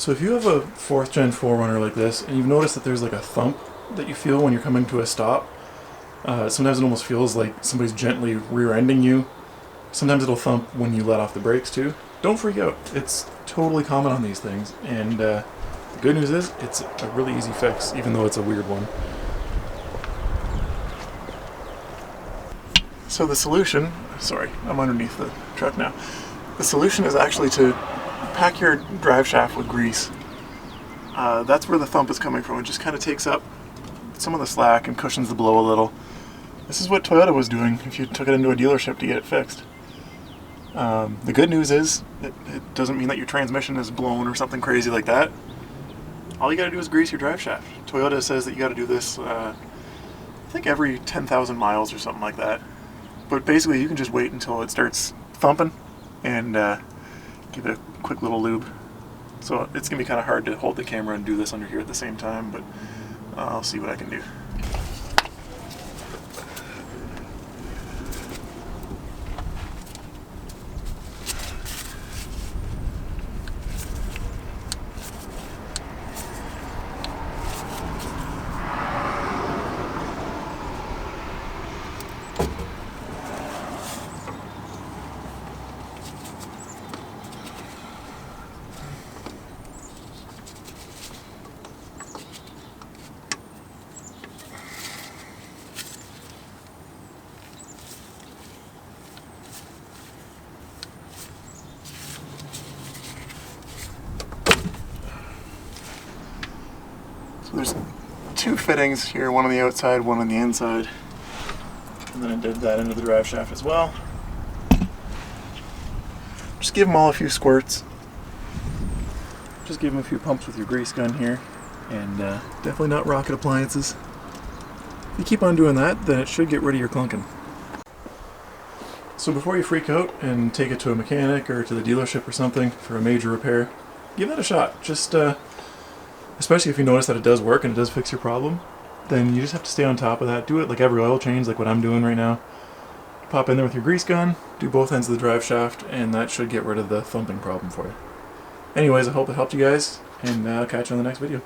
So if you have a 4th gen 4runner like this, and you've noticed that there's like a thump that you feel when you're coming to a stop, sometimes it almost feels like somebody's gently rear-ending you. Sometimes it'll thump when you let off the brakes too. Don't freak out. It's totally common on these things, and the good news is it's a really easy fix, even though it's a weird one. So the solution, sorry, I'm underneath the truck now. The solution is actually to pack your drive shaft with grease. That's where the thump is coming from. It just kind of takes up some of the slack and cushions the blow a little. This is what Toyota was doing if you took it into a dealership to get it fixed. The good news is it doesn't mean that your transmission is blown or something crazy like that. All you gotta do is grease your drive shaft. Toyota says that you gotta do this, I think every 10,000 miles or something like that. But basically you can just wait until it starts thumping and give it a quick little lube. So it's gonna be kind of hard to hold the camera and do this under here at the same time, but I'll see what I can do. There's two fittings here, one on the outside, one on the inside. And then I did that into the drive shaft as well. Just give them all a few squirts. Just give them a few pumps with your grease gun here. And definitely not rocket appliances. If you keep on doing that, then it should get rid of your clunking. So before you freak out and take it to a mechanic or to the dealership or something for a major repair, give that a shot. Just especially if you notice that it does work and it does fix your problem, then you just have to stay on top of that. Do it like every oil change, like what I'm doing right now. Pop in there with your grease gun, do both ends of the drive shaft, and that should get rid of the thumping problem for you. Anyways, I hope it helped you guys, and I'll catch you on the next video.